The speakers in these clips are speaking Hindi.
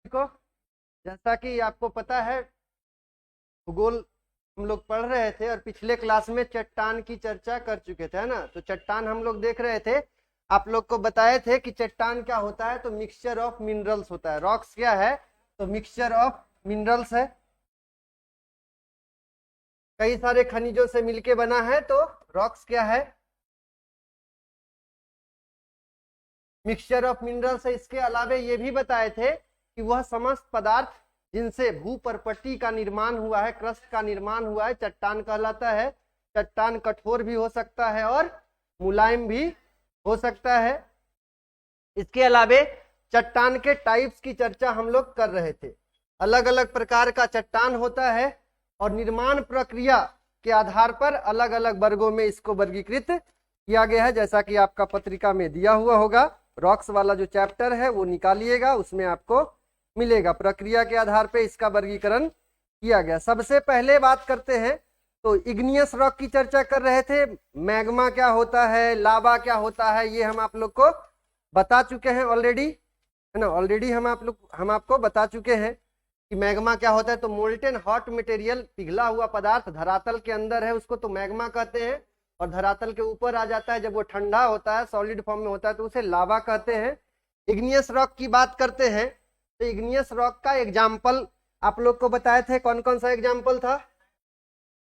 को जैसा कि आपको पता है भूगोल हम लोग पढ़ रहे थे और पिछले क्लास में चट्टान की चर्चा कर चुके थे, है ना। तो चट्टान हम लोग देख रहे थे, आप लोग को बताए थे कि चट्टान क्या होता है, तो मिक्सचर ऑफ मिनरल्स होता है। रॉक्स क्या है, तो मिक्सचर ऑफ मिनरल्स है, कई सारे खनिजों से मिलके बना है, तो रॉक्स क्या है, मिक्सचर ऑफ मिनरल्स है। इसके अलावे ये भी बताए थे कि वह समस्त पदार्थ जिनसे भूपर्पट्टी का निर्माण हुआ है, क्रस्ट का निर्माण हुआ है, चट्टान कहलाता है। चट्टान कठोर भी हो सकता है और मुलायम भी हो सकता है। इसके अलावे चट्टान के टाइप्स की चर्चा हम लोग कर रहे थे। अलग अलग प्रकार का चट्टान होता है और निर्माण प्रक्रिया के आधार पर अलग अलग वर्गों में इसको वर्गीकृत किया गया है, जैसा कि आपका पत्रिका में दिया हुआ होगा। रॉक्स वाला जो चैप्टर है वो निकालिएगा, उसमें आपको मिलेगा। प्रक्रिया के आधार पर इसका वर्गीकरण किया गया। सबसे पहले बात करते हैं, तो इग्नियस रॉक की चर्चा कर रहे थे। मैग्मा क्या होता है, लावा क्या होता है, ये हम आप लोग को बता चुके हैं ऑलरेडी, है ना। ऑलरेडी हम आपको बता चुके हैं कि मैग्मा क्या होता है। तो मोल्टेन हॉट मटेरियल, पिघला हुआ पदार्थ धरातल के अंदर है, उसको तो मैग्मा कहते हैं, और धरातल के ऊपर आ जाता है जब वो ठंडा होता है, सॉलिड फॉर्म में होता है, तो उसे लावा कहते हैं। इग्नियस रॉक की बात करते हैं, तो इग्नियस रॉक का एग्जाम्पल आप लोग को बताए थे। कौन कौन सा एग्जाम्पल था,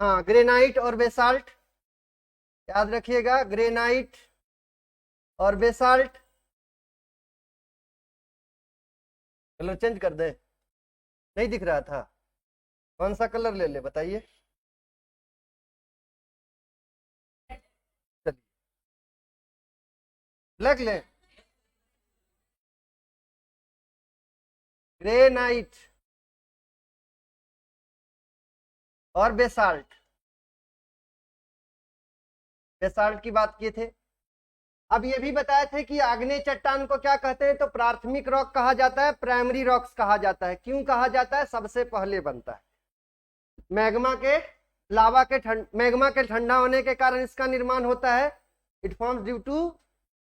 हाँ, ग्रेनाइट और बेसाल्ट, याद रखिएगा, ग्रेनाइट और बेसाल्ट। कलर चेंज कर दे, नहीं दिख रहा था, कौन सा कलर ले ले बताइए। चलिए ब्लैक ले, ग्रेनाइट और बेसाल्ट, बेसाल्ट की बात किए थे। अब ये भी बताए थे कि आग्नेय चट्टान को क्या कहते हैं, तो प्राथमिक रॉक कहा जाता है, प्राइमरी रॉक्स कहा जाता है। क्यों कहा जाता है, सबसे पहले बनता है मैग्मा के, लावा के मैग्मा के ठंडा होने के कारण इसका निर्माण होता है। It forms due to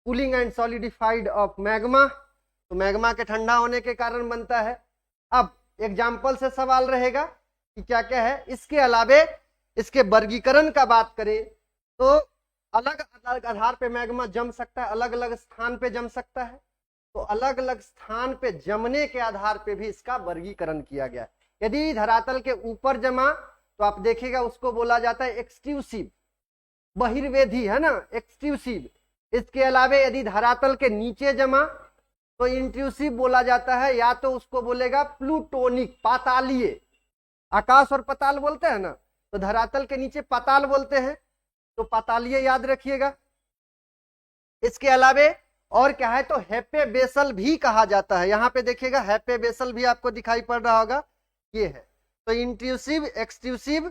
cooling and solidified of magma, तो मैग्मा के ठंडा होने के कारण बनता है। अब एग्जाम्पल से सवाल रहेगा कि क्या क्या है। इसके अलावे इसके वर्गीकरण का बात करें तो अलग अलग आधार पे मैग्मा जम सकता है, अलग अलग स्थान पे जम सकता है, तो अलग अलग स्थान पे जमने के आधार पे भी इसका वर्गीकरण किया गया है। यदि धरातल के ऊपर जमा तो आप देखिएगा उसको बोला जाता है एक्सट्रूसिव, बहिर्वेधी, है ना, एक्सट्रूसिव। इसके अलावे यदि धरातल के नीचे जमा तो इंट्रूसिव बोला जाता है, या तो उसको बोलेगा प्लूटोनिक, पातालीय। आकाश और पाताल बोलते हैं ना, तो धरातल के नीचे पाताल बोलते हैं, तो पातालीय याद रखिएगा। इसके अलावे और क्या है, तो हेपेबेसल भी कहा जाता है। यहाँ पे देखिएगा हेपेबेसल भी आपको दिखाई पड़ रहा होगा, ये है। तो इंट्रूसिव, एक्सट्रूसिव,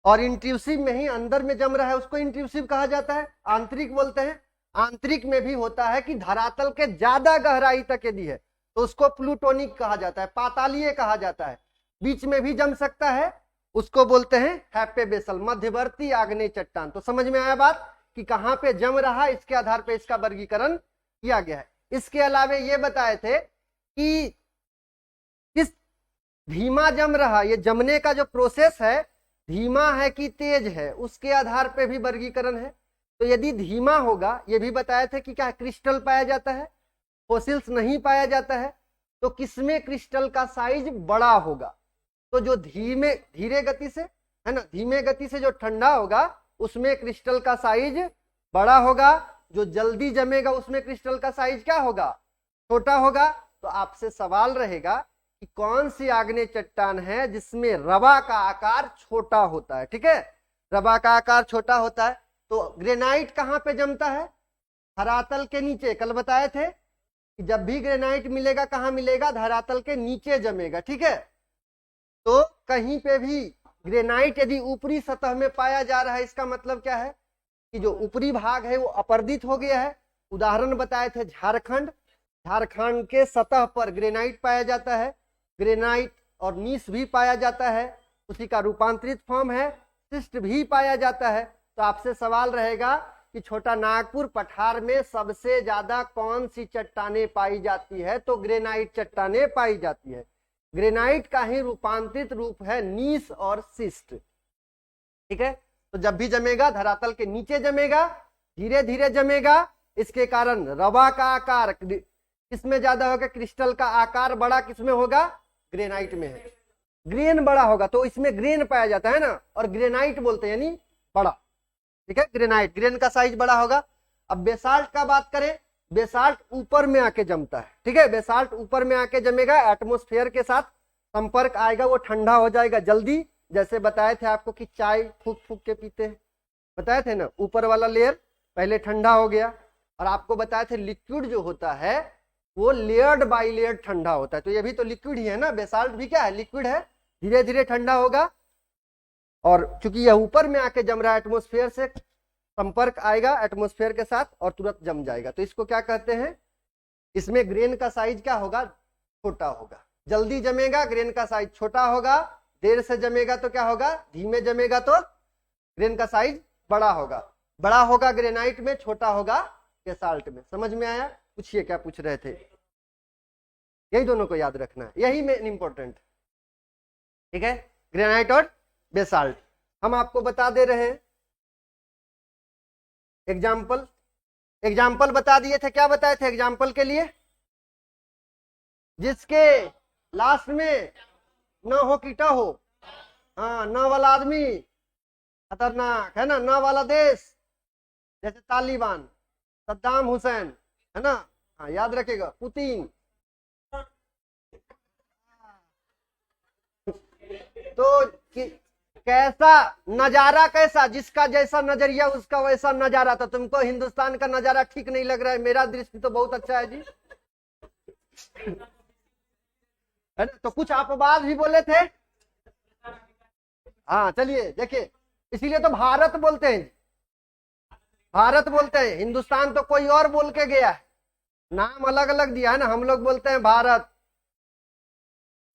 और इंट्रूसिव में ही अंदर में जम रहा है उसको इंट्रूसिव कहा जाता है। आंतरिक बोलते हैं, आंतरिक में भी होता है कि धरातल के ज्यादा गहराई तक यदि है तो उसको प्लूटोनिक कहा जाता है, पातालीय कहा जाता है। बीच में भी जम सकता है, उसको बोलते हैं हेपेबेसल, मध्यवर्ती आग्नेय चट्टान। तो समझ में आया बात कि कहां पे जम रहा, इसके आधार पे इसका वर्गीकरण किया गया है। इसके अलावे ये बताए थे कि किस धीमा जम रहा, ये जमने का जो प्रोसेस है धीमा है कि तेज है, उसके आधार पे भी वर्गीकरण है। तो यदि धीमा होगा, ये भी बताए थे कि क्या क्रिस्टल पाया जाता है, फोसिल्स नहीं पाया जाता है, तो किसमें क्रिस्टल का साइज बड़ा होगा, तो जो धीरे गति से, है ना, धीमे गति से जो ठंडा होगा उसमें क्रिस्टल का साइज बड़ा होगा, जो जल्दी जमेगा उसमें क्रिस्टल का साइज क्या होगा, छोटा होगा। तो आपसे सवाल रहेगा कि कौन सी आग्नेय चट्टान है जिसमें रवा का आकार छोटा होता है, ठीक है, रवा का आकार छोटा होता है। तो ग्रेनाइट कहाँ पे जमता है, धरातल के नीचे। कल बताए थे कि जब भी ग्रेनाइट मिलेगा कहाँ मिलेगा, धरातल के नीचे जमेगा, ठीक है। तो कहीं पे भी ग्रेनाइट यदि ऊपरी सतह में पाया जा रहा है, इसका मतलब क्या है कि जो ऊपरी भाग है वो अपर्दित हो गया है। उदाहरण बताए थे झारखंड, झारखंड के सतह पर ग्रेनाइट पाया जाता है, ग्रेनाइट और नीस भी पाया जाता है, उसी का रूपांतरित फॉर्म है, शिस्ट भी पाया जाता है। तो आपसे सवाल रहेगा कि छोटा नागपुर पठार में सबसे ज्यादा कौन सी चट्टानें पाई जाती है, तो ग्रेनाइट चट्टानें पाई जाती है। ग्रेनाइट का ही रूपांतरित रूप है नीस और सिस्ट। ठीक है, तो जब भी जमेगा धरातल के नीचे जमेगा, धीरे धीरे जमेगा, इसके कारण रवा का आकार किसमें ज्यादा होगा, क्रिस्टल का आकार बड़ा किसमें होगा, ग्रेनाइट में है। ग्रेन बड़ा होगा तो इसमें ग्रेन पाया जाता है ना, और ग्रेनाइट बोलते हैं यानी बड़ा। ठीक है, ग्रेनाइट, ग्रेन का साइज बड़ा होगा। अब बेसाल्ट का बात करें, बेसाल्ट ऊपर में आके जमता है। ठीक है, बेसाल्ट ऊपर में आके जमेगा, एटमोस्फेयर के साथ संपर्क आएगा, वो ठंडा हो जाएगा जल्दी। जैसे बताए थे आपको कि चाय फूक फूक के पीते हैं, बताए थे ना, ऊपर वाला लेयर पहले ठंडा हो गया। और आपको बताए थे लिक्विड जो होता है वो लेयर्ड बाई लेयर्ड ठंडा होता है, तो ये भी तो लिक्विड ही है ना, बेसाल्ट भी क्या है, लिक्विड है, धीरे धीरे ठंडा होगा। और चूंकि यह ऊपर में आके जम रहा है, एटमोस्फेयर से संपर्क आएगा एटमोस्फेयर के साथ और तुरंत जम जाएगा, तो इसको क्या कहते हैं, इसमें ग्रेन का साइज क्या होगा, छोटा होगा। जल्दी जमेगा ग्रेन का साइज छोटा होगा, देर से जमेगा तो क्या होगा, धीमे जमेगा तो ग्रेन का साइज बड़ा होगा। बड़ा होगा ग्रेनाइट में, छोटा होगा बेसाल्ट में। समझ में आया, पूछिए क्या पूछ रहे थे, यही दोनों को याद रखना है, यही मेन इंपॉर्टेंट। ठीक है, ग्रेनाइट और बेसाल्ट हम आपको बता दे रहे हैं। एग्जाम्पल बता दिए थे, क्या बताए थे एग्जाम्पल के लिए, जिसके लास्ट में न हो कि ट हो, हाँ, न वाला आदमी खतरनाक है ना, न वाला देश जैसे तालिबान, सद्दाम हुसैन है ना, हाँ याद रखिएगा, पुतिन। तो कैसा नजारा, कैसा, जिसका जैसा नजरिया उसका वैसा नजारा। तो तुमको हिंदुस्तान का नजारा ठीक नहीं लग रहा है, मेरा दृष्टि तो बहुत अच्छा है जी, है ना। तो कुछ अपवाद भी बोले थे, हाँ चलिए देखिए, इसीलिए तो भारत बोलते हैं, भारत बोलते हैं, हिंदुस्तान तो कोई और बोल के गया है, नाम अलग अलग दिया है ना, हम लोग बोलते हैं भारत।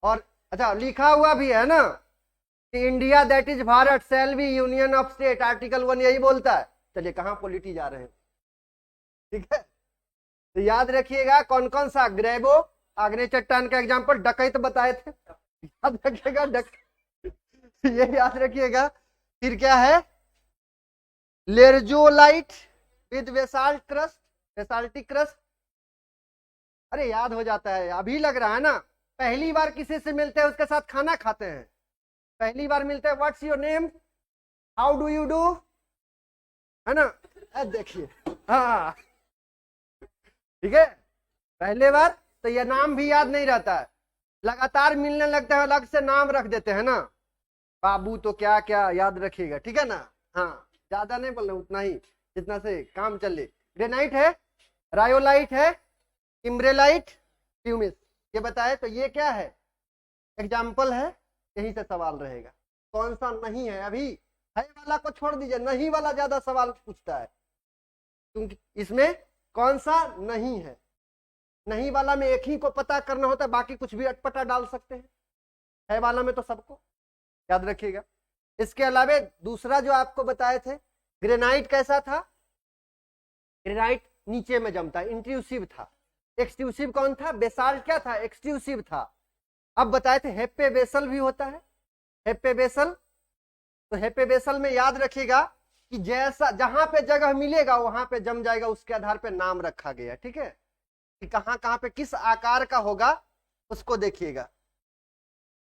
और अच्छा लिखा हुआ भी है ना कि India that is Bharat shall be union of state, article 1 यही बोलता है। चलिए कहाँ पॉलिटी जा रहे हैं, ठीक है, तो याद रखिएगा कौन कौन सा, ग्रेबो आग्नेय चट्टान का एग्जांपल, डकैत बताए थे, याद रखिएगा ये याद रखिएगा। फिर क्या है, lherzolite with basalt crust, basaltic crust, अरे याद हो जाता है, अभी लग रहा है ना, पहली बार किसी से मिलते हैं उसके साथ खाना खाते हैं, पहली बार मिलते हैं, what's your name, how do you do, है ना, देखिए, हाँ ठीक है, पहले बार तो यह नाम भी याद नहीं रहता है, लगातार मिलने लगते हैं अलग से नाम रख देते हैं ना, बाबू तो क्या क्या याद रखिएगा, ठीक है ना, हाँ ज्यादा नहीं बोलना, उतना ही जितना से काम चले। ग्रेनाइट है, रायोलाइट है, इम्ब्रेलाइट, ट्यूमिस, ये बताए, तो ये क्या है, एग्जाम्पल है, यहीं से सवाल रहेगा। कौन सा नहीं है, अभी है वाला को छोड़ दीजिए, नहीं वाला ज्यादा सवाल पूछता है, क्योंकि इसमें कौन सा नहीं है, नहीं वाला में एक ही को पता करना होता है, बाकी कुछ भी अटपटा डाल सकते हैं, है वाला में तो सबको याद रखिएगा। इसके अलावा दूसरा जो आपको बताए थे, ग्रेनाइट कैसा था, ग्रेनाइट नीचे में जमता है, इंट्रूसिव था। एक्सट्रूसिव कौन था, बेसाल्ट क्या था, एक्सट्रूसिव था। अब बताए थे हेप्पे बेसल भी होता है, हेप्पे बेसल, तो हेप्पे बेसल में याद रखिएगा कि जैसा जहां पे जगह मिलेगा वहां पे जम जाएगा, उसके आधार पे नाम रखा गया, ठीक है, कि कहां कहां पे किस आकार का होगा उसको देखिएगा,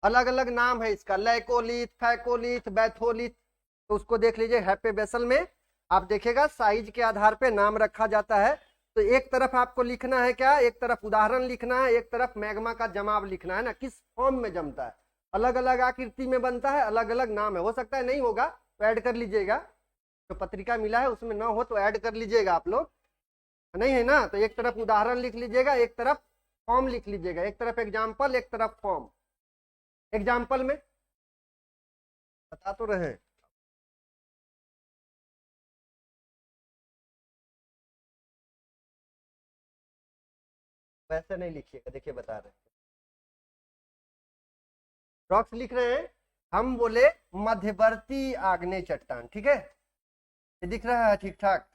अलग अलग नाम है इसका, लैकोलिथ, फैकोलिथ, बैथोलिथ, तो उसको देख लीजिए। हेप्पे बेसल में आप देखिएगा साइज के आधार पे नाम रखा जाता है, तो एक तरफ आपको लिखना है क्या, एक तरफ उदाहरण लिखना है, एक तरफ मैग्मा का जमाव लिखना है ना, किस फॉर्म में जमता है, अलग अलग आकृति में बनता है, अलग अलग नाम है, हो सकता है नहीं होगा तो ऐड कर लीजिएगा, तो पत्रिका मिला है उसमें ना हो तो ऐड कर लीजिएगा आप लोग, नहीं है ना, तो एक तरफ उदाहरण लिख लीजिएगा, एक तरफ फॉर्म लिख लीजिएगा, एक तरफ एग्जाम्पल एक तरफ फॉर्म। एग्जाम्पल में बता तो रहे, वैसे नहीं लिखिएगा, देखिए बता रहे हैं, रॉक्स लिख रहे हैं, हम बोले मध्यवर्ती आग्नेय चट्टान, ठीक है, ये दिख रहा है ठीक ठाक,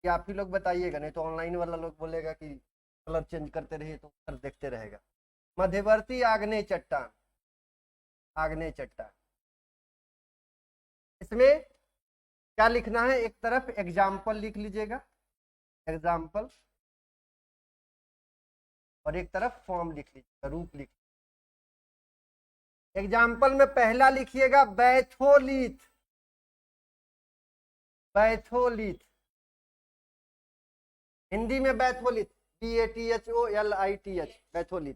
कि आप ही लोग बताइएगा, नहीं तो ऑनलाइन वाला लोग बोलेगा कि कलर चेंज करते रहिए तो कलर देखते रहेगा। मध्यवर्ती आग्नेय चट्टान, आग्नेय चट्टान। इसमें क्या लिखना है, एक तरफ एग्जाम्पल लिख लीजिएगा, एग्जाम्पल, और एक तरफ फॉर्म लिख लीजिएगा, रूप लिख। एग्जाम्पल में पहला लिखिएगा बैथोलिथ, बैथोलिथ, हिंदी में बैथोलिथ, BATHOLITH, बैथोलिथ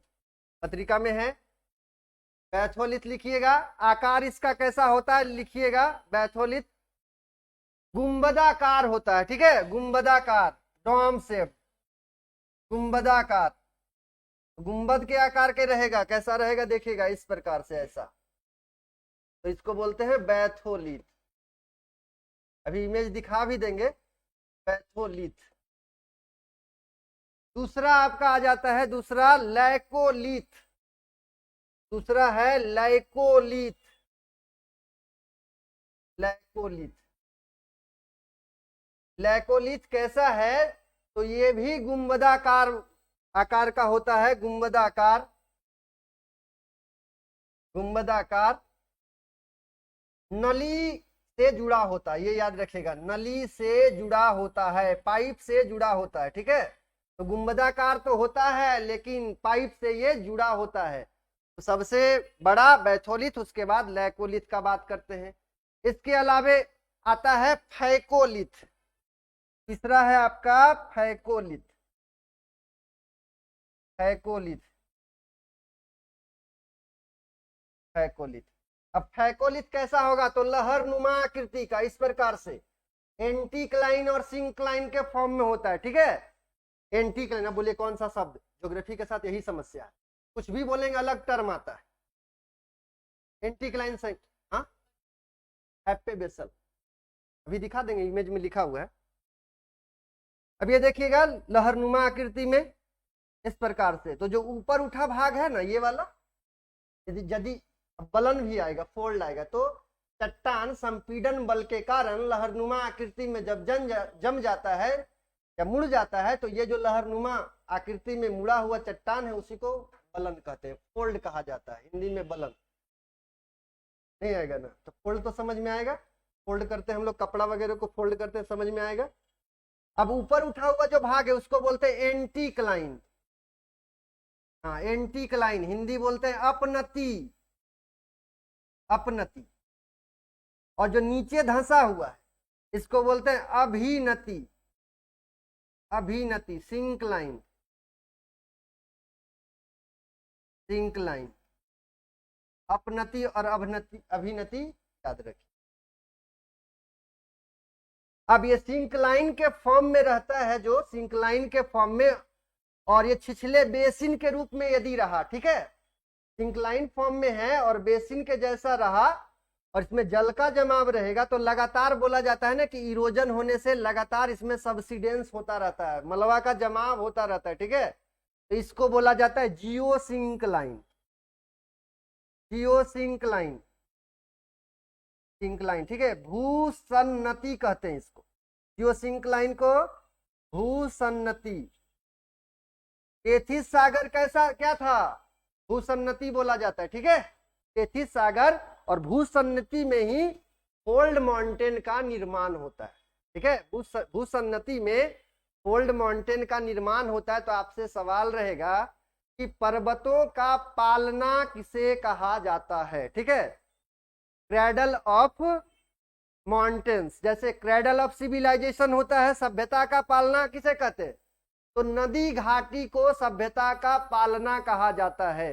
पत्रिका में है। बैथोलिथ लिखिएगा। आकार इसका कैसा होता है लिखिएगा, बैथोलिथ गुंबदाकार होता है, ठीक है, गुंबदाकार, डोम शेप, गुंबदाकार, गुंबद के आकार के रहेगा, कैसा रहेगा देखिएगा, इस प्रकार से ऐसा, तो इसको बोलते हैं बैथोलिथ। अभी इमेज दिखा भी देंगे, बैथोलिथ। दूसरा आपका आ जाता है, दूसरा लैकोलिथ, दूसरा है लैकोलिथ, लैकोलिथ। लैकोलिथ कैसा है, तो ये भी गुंबदाकार आकार का होता है, गुंबदाकार, गुंबदाकार, नली से जुड़ा होता है, ये याद रखिएगा, नली से जुड़ा होता है, पाइप से जुड़ा होता है, ठीक है। तो गुंबदाकार तो होता है लेकिन पाइप से ये जुड़ा होता है। तो सबसे बड़ा बैथोलिथ, उसके बाद लैकोलिथ का बात करते हैं। इसके अलावे आता है फैकोलिथ, तीसरा है आपका फैकोलिथ, फैकोलिथ, फैकोलिथ। अब फैकोलिथ कैसा होगा, तो लहरनुमा आकृति का, इस प्रकार से एंटीक्लाइन और सिंक्लाइन के फॉर्म में होता है, ठीक है। एंटीक्लाइन, अब बोलिए कौन सा शब्द, ज्योग्राफी के साथ यही समस्या है, कुछ भी बोलेंगे अलग टर्म आता है। एंटीक्लाइन से, हाँ, एप्पेबेसल, अभी दिखा देंगे, इमेज में लिखा हुआ है। अब ये देखिएगा लहरनुमा आकृति में इस प्रकार से, तो जो ऊपर उठा भाग है ना ये वाला, यदि बलन भी आएगा, फोल्ड आएगा, तो चट्टान संपीड़न बल के कारण लहरनुमा आकृति में जब जम जाता है या मुड़ जाता है, तो ये जो लहरनुमा आकृति में मुड़ा हुआ चट्टान है उसी को बलन कहते हैं, फोल्ड कहा जाता है, हिंदी में बलन। नहीं आएगा ना, तो फोल्ड तो समझ में आएगा, फोल्ड करते हैं हम लोग, कपड़ा वगैरह को फोल्ड करते हैं, समझ में आएगा। अब ऊपर उठा हुआ जो भाग है उसको बोलते हैं एंटीक्लाइन, हाँ, एंटीक्लाइन, हिंदी बोलते हैं अपनति, अपनति। और जो नीचे धंसा हुआ है इसको बोलते हैं अभिनति, अभिनति, सिंक्लाइन, सिंक्लाइन। अपनति और अभिनति, अभिनति याद रखिए। अब ये सिंक्लाइन के फॉर्म में रहता है, जो सिंक्लाइन के फॉर्म में, और ये छिछले बेसिन के रूप में यदि रहा, ठीक है, सिंक्लाइन फॉर्म में है और बेसिन के जैसा रहा और इसमें जल का जमाव रहेगा, तो लगातार बोला जाता है ना कि इरोजन होने से लगातार इसमें सबसिडेंस होता रहता है, मलबा का जमाव होता रहता है, ठीक है। तो इसको बोला जाता है जियोसिंक्लाइन, जियोसिंक्लाइन, सिंक्लाइन, ठीक है, भूसन्नति कहते हैं इसको, जियोसिंक्लाइन को भूसन्नति। टेथिस सागर कैसा क्या था, भूसन्नति बोला जाता है, ठीक है। टेथिस सागर और भूसन्नति में ही फोल्ड माउंटेन का निर्माण होता है, ठीक है। भूसन्नति में फोल्ड माउंटेन का निर्माण होता है। तो आपसे सवाल रहेगा कि पर्वतों का पालना किसे कहा जाता है, ठीक है। क्रैडल ऑफ माउंटेन्स, जैसे क्रैडल ऑफ सिविलाइजेशन होता है, सभ्यता का पालना किसे कहते हैं, तो नदी घाटी को सभ्यता का पालना कहा जाता है।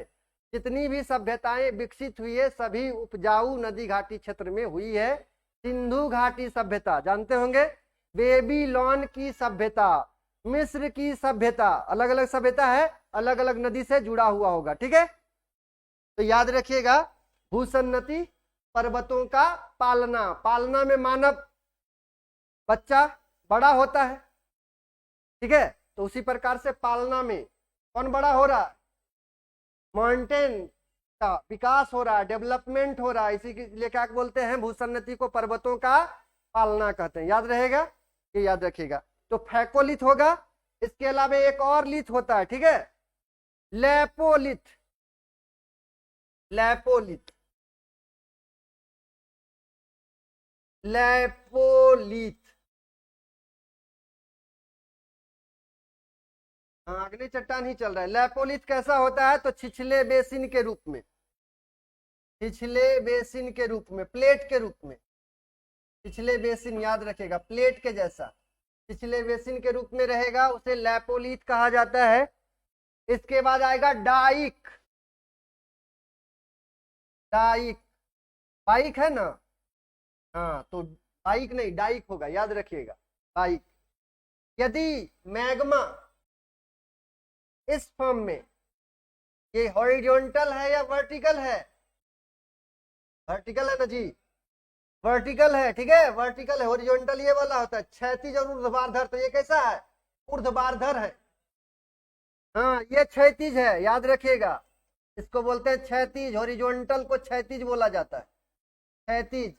जितनी भी सभ्यताएं विकसित हुई है सभी उपजाऊ नदी घाटी क्षेत्र में हुई है। सिंधु घाटी सभ्यता जानते होंगे, बेबीलोन की सभ्यता, मिस्र की सभ्यता, अलग अलग सभ्यता है, अलग अलग नदी से जुड़ा हुआ होगा, ठीक है। तो याद रखिएगा, भूसन्नति, पर्वतों का पालना, पालना में मानव बच्चा बड़ा होता है, ठीक है। तो उसी प्रकार से पालना में कौन बड़ा हो रहा है, माउंटेन का विकास हो रहा है, डेवलपमेंट हो रहा है, इसी के लिए क्या बोलते हैं, भूसन्नति को पर्वतों का पालना कहते हैं। याद रहेगा, ये याद रखिएगा। तो फैकोलिथ होगा, इसके अलावा एक और लिथ होता है, ठीक है, लेपोलिथ, लैपोलिथ, लैपोलिथ। हाँ, आग्नेय चट्टान ही चल रहा है। लैपोलिथ कैसा होता है? तो छिछले बेसिन के रूप में, छिछले बेसिन के रूप में, प्लेट के रूप में, छिछले बेसिन याद रखेगा, प्लेट के जैसा छिछले बेसिन के रूप में रहेगा, उसे लैपोलिथ कहा जाता है। इसके बाद आएगा डाइक, डाइक, बाइक है ना, हाँ तो बाइक नहीं डाइक होगा, याद रखिएगा, बाइक। यदि मैग्मा इस फॉर्म में, ये हॉरिजॉन्टल है या वर्टिकल है? वर्टिकल है ना जी, वर्टिकल है, ठीक है, वर्टिकल है। हॉरिजॉन्टल ये वाला होता है, क्षैतिज और ऊर्ध्वाधर, तो ये कैसा है? ऊर्ध्वाधर है। हाँ, ये क्षैतिज है, याद रखिएगा, इसको बोलते हैं क्षैतिज, हॉरिजॉन्टल को क्षैतिज बोला जाता है, क्षैतिज।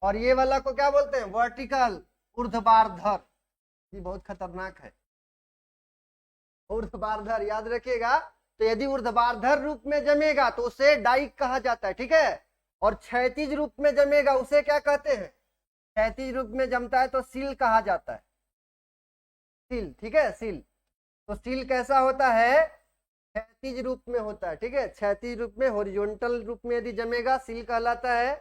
और ये वाला को क्या बोलते हैं? वर्टिकल, ऊर्ध्वाधर। ये बहुत खतरनाक है, ऊर्ध्वाधर, याद रखिएगा। तो यदि ऊर्ध्वाधर रूप में जमेगा तो उसे डाइक कहा जाता है, ठीक है। और क्षैतिज रूप में जमेगा उसे क्या कहते हैं? क्षैतिज रूप में जमता है तो सील कहा जाता है, सील, ठीक है, सील। तो सील कैसा होता है? क्षैतिज रूप में होता है, ठीक है, क्षैतिज रूप में। हॉरिजॉन्टल रूप में यदि जमेगा सील कहलाता है,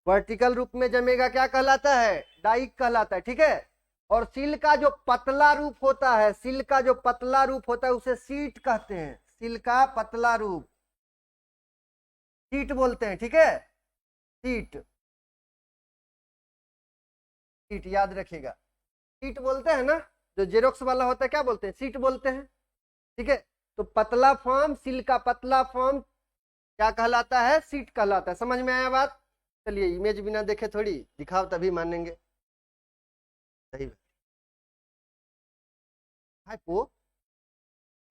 वर्टिकल रूप में जमेगा क्या कहलाता है? डाइक कहलाता है, ठीक है। और सील का जो पतला रूप होता है, सील का जो पतला रूप होता है उसे सीट कहते हैं, सील का पतला रूप सीट बोलते हैं, ठीक है, सीट, सीट याद रखिएगा, सीट बोलते हैं ना, जो जेरोक्स वाला होता है क्या बोलते हैं? सीट बोलते हैं, ठीक है। तो पतला फॉर्म, सील का पतला फॉर्म क्या कहलाता है? सीट कहलाता है। समझ में आया बात? चलिए, इमेज बिना देखे थोड़ी, दिखाओ तभी मानेंगे। सही है, हाइपो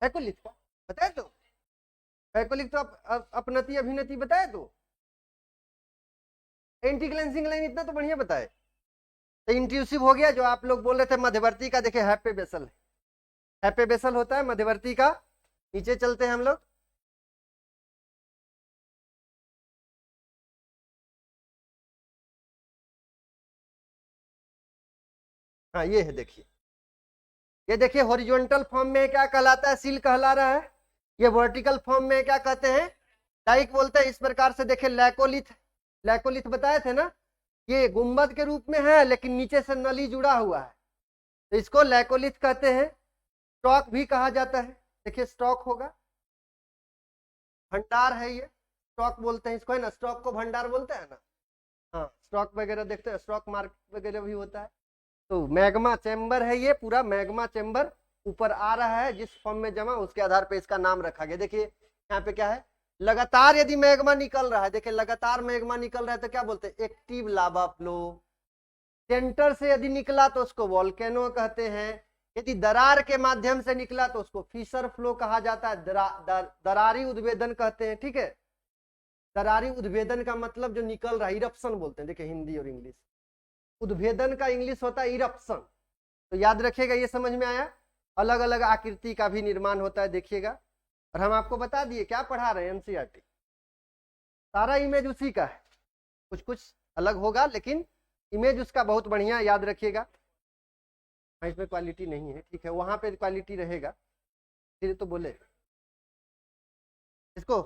हैकोलिथ का बताए तो, हैकोलिथ तो अपनति अभिनति बताए तो, एंटी ग्लेंसिंग लाइन इतना तो बढ़िया बताए, तो इंट्यूसिव हो गया। जो आप लोग बोल रहे थे मध्यवर्ती का, देखिए हैप्पे बेसल है, हैप्पे बेसल होता है मध्यवर्ती का। नीचे चलते हैं हम लोग, हाँ ये है, देखिए, ये देखिए हॉरिजॉन्टल फॉर्म में क्या कहलाता है? सील कहला रहा है। ये वर्टिकल फॉर्म में क्या कहते हैं? डाइक बोलते हैं। इस प्रकार से देखिए, लैकोलिथ, लैकोलिथ बताए थे ना, ये गुंबद के रूप में है लेकिन नीचे से नली जुड़ा हुआ है, तो इसको लैकोलिथ कहते हैं। स्टॉक भी कहा जाता है, देखिए स्टॉक होगा, भंडार है ये, स्टॉक बोलते हैं इसको, है ना, स्टॉक को भंडार बोलते हैं ना। हाँ, स्टॉक वगैरह देखते हैं, स्टॉक मार्केट वगैरह भी होता है। तो मैग्मा चैम्बर है ये, पूरा मैग्मा चैम्बर ऊपर आ रहा है, जिस फॉर्म में जमा उसके आधार पे इसका नाम रखा गया। देखिए यहाँ पे क्या है? लगातार यदि मैग्मा निकल रहा है, देखिए लगातार मैग्मा निकल रहा है तो क्या बोलते हैं? Active lava flow. सेंटर से यदि निकला तो उसको वॉल्केनो कहते हैं। यदि दरार के माध्यम से निकला तो उसको फिशर फ्लो कहा जाता है, दरारी उद्भेदन कहते हैं, ठीक है। दरारी उद्भेदन का मतलब जो निकल रहा है, इरप्शन बोलते हैं, देखिए हिंदी और इंग्लिश। उद्भेदन का इंग्लिश होता है इरप्शन। तो याद रखिएगा, ये समझ में आया। अलग अलग आकृति का भी निर्माण होता है, देखिएगा। और हम आपको बता दिए क्या पढ़ा रहे हैं, एनसीईआरटी, सारा इमेज उसी का है, कुछ कुछ अलग होगा लेकिन इमेज उसका बहुत बढ़िया, याद रखिएगा। इसमें क्वालिटी नहीं है, ठीक है, वहां पे क्वालिटी रहेगा, फिर तो बोले इसको।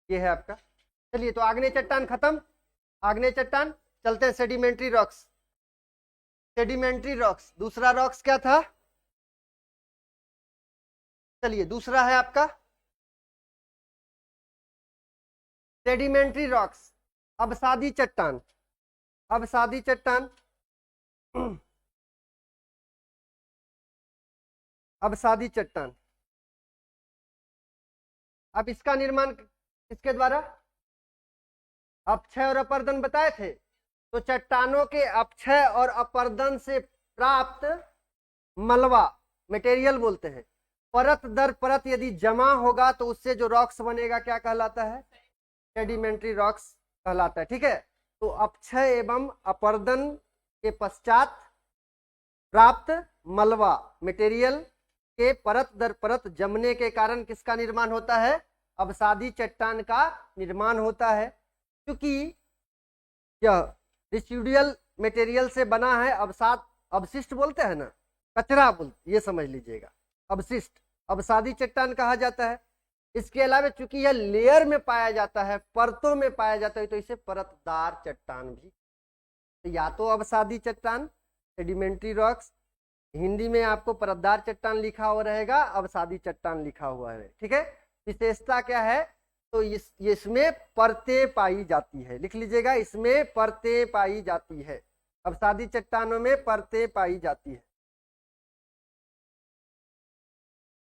ये है आपका। चलिए, तो आग्नेय चट्टान खत्म, आग्नेय चट्टान। चलते हैं सेडिमेंट्री रॉक्स। सेडिमेंट्री रॉक्स, दूसरा रॉक्स क्या था? चलिए, दूसरा है आपका सेडिमेंट्री रॉक्स, अवसादी चट्टान, अवसादी चट्टान, अवसादी चट्टान। अब इसका निर्माण किसके द्वारा? अपक्षय और अपर्दन बताए थे। तो चट्टानों के अपक्षय और अपर्दन से प्राप्त मलबा, मटेरियल बोलते हैं, परत दर परत यदि जमा होगा तो उससे जो रॉक्स बनेगा क्या कहलाता है? सेडिमेंट्री रॉक्स कहलाता है, ठीक है। तो अपक्षय एवं अपर्दन के पश्चात प्राप्त मलबा, मटेरियल के परत दर परत जमने के कारण किसका निर्माण होता है? अवसादी चट्टान का निर्माण होता है। क्योंकि यह रेसिडुअल मटेरियल से बना है, अवसाद अवशिष्ट बोलते हैं ना, कचरा बोलते, ये समझ लीजिएगा, अवशिष्ट अवसादी चट्टान कहा जाता है। इसके अलावा चूंकि यह लेयर में पाया जाता है, परतों में पाया जाता है, तो इसे परतदार चट्टान भी, तो या तो अवसादी चट्टान सेडिमेंट्री रॉक्स, हिंदी में आपको परतदार चट्टान लिखा हुआ रहेगा, अवसादी चट्टान लिखा हुआ है। ठीक है, विशेषता क्या है? तो इसमें परतें पाई जाती है, लिख लीजिएगा, इसमें परतें पाई जाती है, अवसादी चट्टानों में परतें पाई जाती है।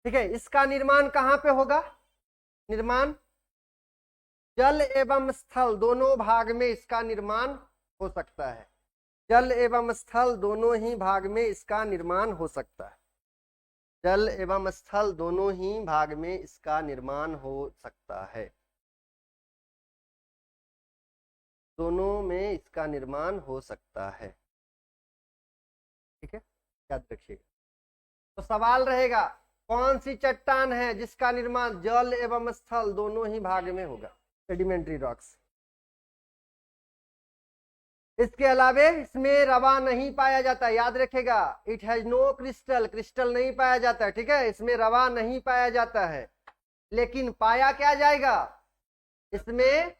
ठीक है, इसका निर्माण कहाँ पे होगा? निर्माण जल एवं स्थल दोनों भाग में इसका निर्माण हो सकता है, जल एवं स्थल दोनों ही भाग में इसका निर्माण हो सकता है, जल एवं स्थल दोनों ही भाग में इसका निर्माण हो सकता है, दोनों में इसका निर्माण हो सकता है। ठीक है, याद रखिएगा। तो सवाल रहेगा, कौन सी चट्टान है जिसका निर्माण जल एवं स्थल दोनों ही भाग में होगा? Sedimentary rocks. इसके अलावा इसमें रवा नहीं पाया जाता, याद रखेगा, it has no crystal, crystal नहीं पाया जाता है। ठीक है, इसमें रवा नहीं पाया जाता है, लेकिन पाया क्या जाएगा? इसमें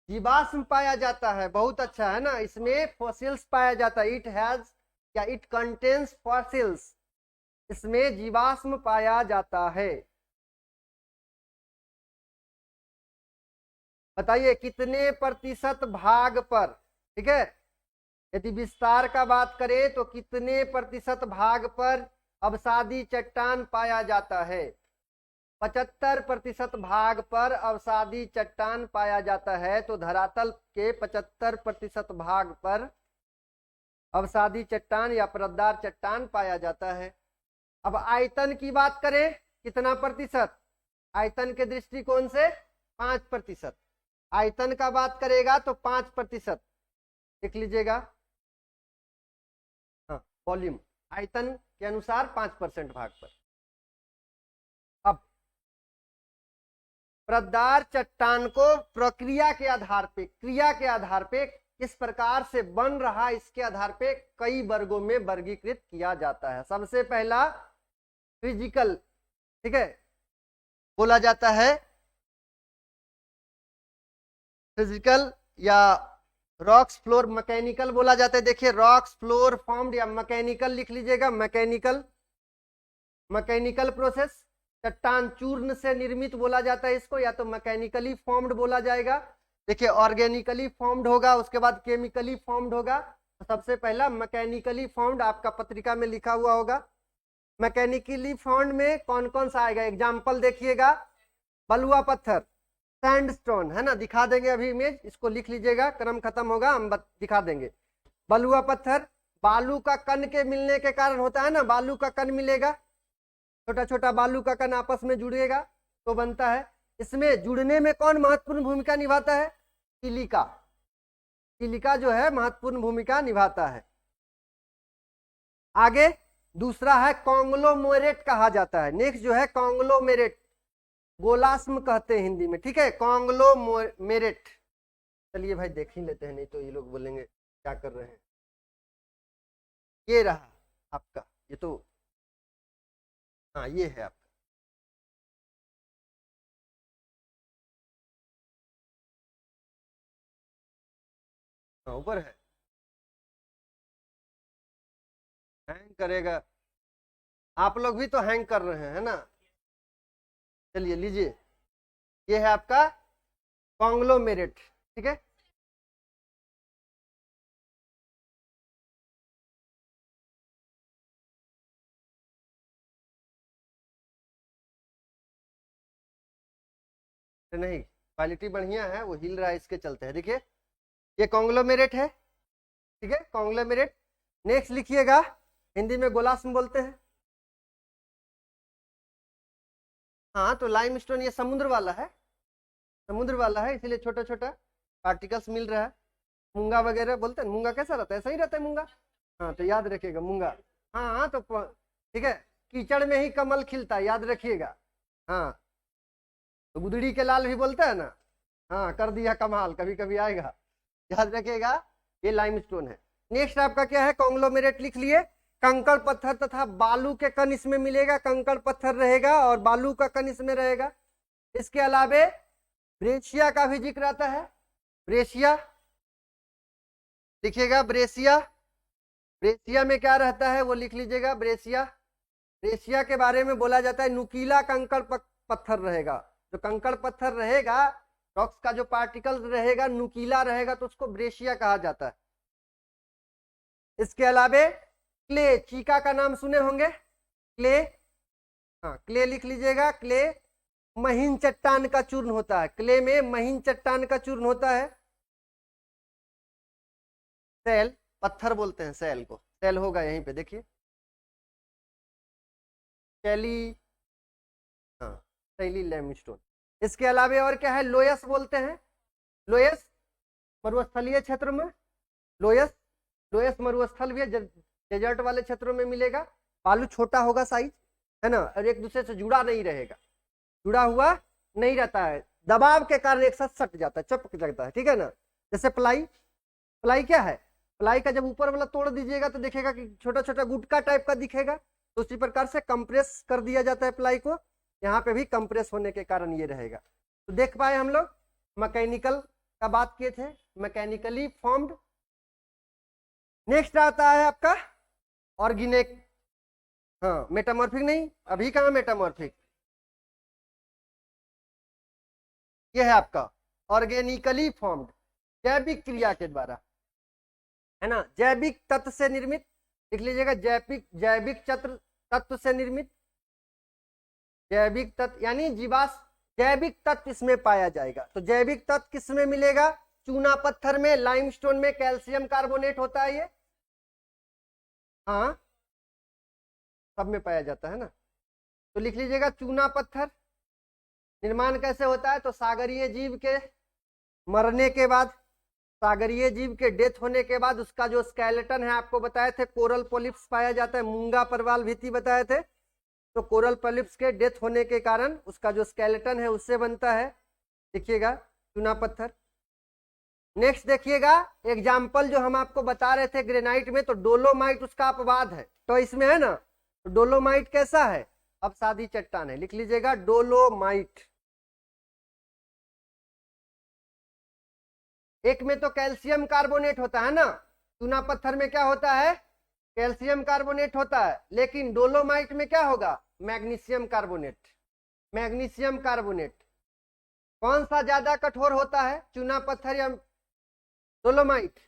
जीवाश्म पाया जाता है। बहुत अच्छा है ना, इसमें फॉसिल्स पाया जाता है, इट हैज या इट कंटेन्स फॉसिल्स, इसमें जीवाश्म पाया जाता है। बताइए कितने प्रतिशत भाग पर? ठीक है, यदि विस्तार का बात करें तो कितने प्रतिशत भाग पर अवसादी चट्टान पाया जाता है? 75% भाग पर अवसादी चट्टान पाया जाता है। तो धरातल के 75% भाग पर अवसादी चट्टान या परतदार चट्टान पाया जाता है। अब आयतन की बात करें, कितना प्रतिशत? आयतन के दृष्टिकोण से 5%, आयतन का बात करेगा तो 5%, लिख लीजिएगा। हाँ, वॉल्यूम आयतन के अनुसार 5% भाग पर। अब परतदार चट्टान को प्रक्रिया के आधार पे, क्रिया के आधार पे, किस प्रकार से बन रहा इसके आधार पे कई वर्गों में वर्गीकृत किया जाता है। सबसे पहला फिजिकल, ठीक है, बोला जाता है फिजिकल, या रॉक्स फ्लोर मैकेनिकल बोला जाता है। देखिए, रॉक्स फ्लोर फॉर्म्ड या मैकेनिकल लिख लीजिएगा, मैकेनिकल, मैकेनिकल प्रोसेस। चट्टान चूर्ण से निर्मित बोला जाता है इसको, या तो मैकेनिकली फॉर्म्ड बोला जाएगा। देखिए, ऑर्गेनिकली फॉर्म्ड होगा, उसके बाद केमिकली फॉर्म्ड होगा। तो सबसे पहला मैकेनिकली फॉर्म्ड आपका पत्रिका में लिखा हुआ होगा। मैकेनिकली फॉर्म्ड में कौन कौन सा आएगा? एग्जाम्पल देखिएगा, बलुआ पत्थर, सैंडस्टोन, है ना, दिखा देंगे अभी इमेज, इसको लिख लीजिएगा, क्रम खत्म होगा हम दिखा देंगे। बलुआ पत्थर बालू का कण के मिलने के कारण होता है ना, बालू का कण मिलेगा, छोटा छोटा बालू का कण आपस में जुड़ेगा तो बनता है। इसमें जुड़ने में कौन महत्वपूर्ण भूमिका निभाता है? सिलिका, सिलिका जो है महत्वपूर्ण भूमिका निभाता है। आगे दूसरा है कॉन्ग्लोमेरेट कहा जाता है। नेक्स्ट जो है कॉन्ग्लोमेरेट, गोलास्म कहते हैं हिंदी में। ठीक है, कॉन्ग्लोमेरेट। चलिए भाई देख ही लेते हैं, नहीं तो ये लोग बोलेंगे क्या कर रहे हैं। ये रहा आपका, ये तो, हाँ ये है आपका। हाँ ऊपर है, हैंग करेगा, आप लोग भी तो हैंग कर रहे हैं ना। चलिए लीजिए, ये है आपका कॉन्ग्लोमेरेट। ठीक है, नहीं क्वालिटी बढ़िया है, वो हिल रहा है इसके चलते है। देखिए, ये कॉन्ग्लोमेरेट है। ठीक है, कॉन्ग्लोमेरेट। नेक्स्ट लिखिएगा, हिंदी में गोलास्म बोलते हैं। हाँ, तो लाइमस्टोन ये समुद्र वाला है, समुद्र वाला है, इसीलिए छोटा छोटा पार्टिकल्स मिल रहा है। मूंगा वगैरह बोलते हैं, मूंगा कैसा रहता है? ऐसा ही रहता है मूंगा। हाँ, तो याद रखिएगा मूंगा। हाँ हाँ, तो ठीक है, कीचड़ में ही कमल खिलता है, याद रखिएगा। हाँ, तो गुदड़ी के लाल भी बोलते हैं ना। हाँ, कर दिया कमाल, कभी कभी आएगा, याद रखिएगा। ये लाइमस्टोन है। नेक्स्ट आपका क्या है, कॉन्ग्लोमेरेट लिख लिए। कंकड़ पत्थर तथा बालू के कण इसमें मिलेगा, कंकड़ पत्थर रहेगा और बालू का कण इसमें रहेगा। इसके अलावे ब्रेशिया का भी जिक्र आता है। ब्रेशिया लिखिएगा, ब्रेशिया। ब्रेशिया में क्या रहता है वो लिख लीजिएगा, ब्रेशिया। ब्रेशिया के बारे में बोला जाता है नुकीला कंकड़ पत्थर रहेगा। जो कंकड़ पत्थर रहेगा, रॉक्स का जो पार्टिकल रहेगा नुकीला रहेगा, तो उसको ब्रेशिया कहा जाता है। इसके अलावे क्ले, चीका का नाम सुने होंगे, क्ले। हाँ, क्ले लिख लीजिएगा। क्ले महीन चट्टान का चूर्ण होता है, क्ले में महीन चट्टान का चूर्ण होता है। सेल, पत्थर बोलते हैं सेल को, सेल होगा यहीं पे देखिए, शैली, हाँ शैली लाइमस्टोन। इसके अलावे और क्या है, लोयस बोलते हैं। लोयस मरुस्थलीय क्षेत्र में, लोयस, लोयस मरुस्थल भी है, डेजर्ट वाले क्षेत्रों में मिलेगा। बालू छोटा होगा साइज, है ना, और एक दूसरे से जुड़ा नहीं रहेगा, जुड़ा हुआ नहीं रहता है, दबाव के कारण एक साथ सट जाता है, चपक जाता है, ठीक है ना। जैसे प्लाई, प्लाई क्या है, प्लाई का जब ऊपर वाला तोड़ दीजिएगा तो देखेगा कि छोटा छोटा गुटका टाइप का दिखेगा, तो उसी प्रकार से कंप्रेस कर दिया जाता है प्लाई को। यहाँ पे भी कंप्रेस होने के कारण ये रहेगा। तो देख पाए हम लोग, मैकेनिकल का बात किए थे, मैकेनिकली फॉर्म्ड। नेक्स्ट आता है आपका ऑर्गेनिक, हाँ मेटामॉर्फिक नहीं, अभी कहाँ मेटामॉर्फिक, ये है आपका ऑर्गेनिकली फॉर्म्ड, जैविक क्रिया के द्वारा, है ना, जैविक तत्व से निर्मित, लिख लीजिएगा, जैविक, जैविक तत्व से निर्मित, जैविक तत्व यानी जीवाश्म, जैविक तत्व इसमें पाया जाएगा। तो जैविक तत्व किसमें मिलेगा, चूना पत्थर में, लाइमस्टोन में कैल्शियम कार्बोनेट होता है ये, हाँ सब में पाया जाता है ना। तो लिख लीजिएगा चूना पत्थर। निर्माण कैसे होता है, तो सागरीय जीव के मरने के बाद, सागरीय जीव के डेथ होने के बाद उसका जो स्केलेटन है, आपको बताए थे कोरल पोलिप्स पाया जाता है, मूंगा परवाल भित्ति बताए थे। तो कोरल पोलिप्स के डेथ होने के कारण उसका जो स्केलेटन है उससे बनता है, देखिएगा चूना पत्थर। नेक्स्ट देखिएगा, एग्जाम्पल जो हम आपको बता रहे थे ग्रेनाइट में, तो डोलोमाइट उसका अपवाद है, तो इसमें है ना। तो डोलोमाइट कैसा है, अब सादी चट्टान है, लिख लीजिएगा डोलोमाइट। एक में तो कैल्शियम कार्बोनेट होता है ना, चूना पत्थर में क्या होता है, कैल्शियम कार्बोनेट होता है, लेकिन डोलोमाइट में क्या होगा, मैग्नीशियम कार्बोनेट। मैग्नीशियम कार्बोनेट कौन सा ज्यादा कठोर होता है, चूना पत्थर या डोलोमाइट?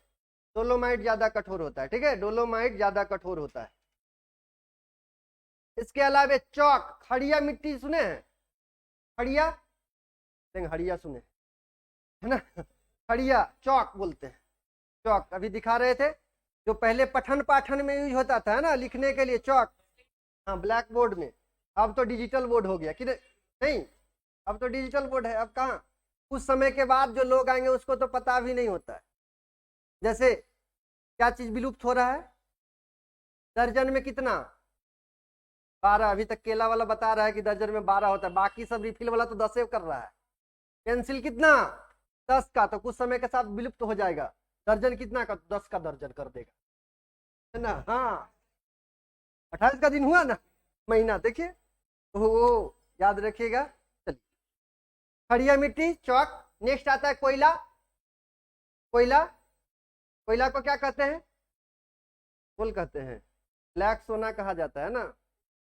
डोलोमाइट ज्यादा कठोर होता है, ठीक है, डोलोमाइट ज्यादा कठोर होता है। इसके अलावा चौक, खड़िया मिट्टी सुने हैं, खड़िया, हड़िया सुने है ना, खड़िया, चौक बोलते हैं, चौक अभी दिखा रहे थे, जो पहले पठन पाठन में यूज होता था, है ना, लिखने के लिए चौक, हाँ ब्लैक बोर्ड में। अब तो डिजिटल बोर्ड हो गया कि नहीं, अब तो डिजिटल बोर्ड है। अब कहाँ, कुछ समय के बाद जो लोग आएंगे उसको तो पता भी नहीं होता है। जैसे क्या चीज विलुप्त हो रहा है, दर्जन में कितना, 12, अभी तक केला वाला बता रहा है कि दर्जन में 12 होता है, बाकी सब रिफिल वाला तो 10 कर रहा है। पेंसिल कितना, 10 का, तो कुछ समय के साथ विलुप्त हो जाएगा। दर्जन कितना का, 10 का दर्जन कर देगा, है ना। हाँ 28 का दिन हुआ ना, महीना देखिए, वो याद रखिएगा। चलिए, खड़िया मिट्टी, चौक। नेक्स्ट आता है कोयला। कोयला, कोयला को क्या कहते हैं, कोल कहते हैं, ब्लैक सोना कहा जाता है ना,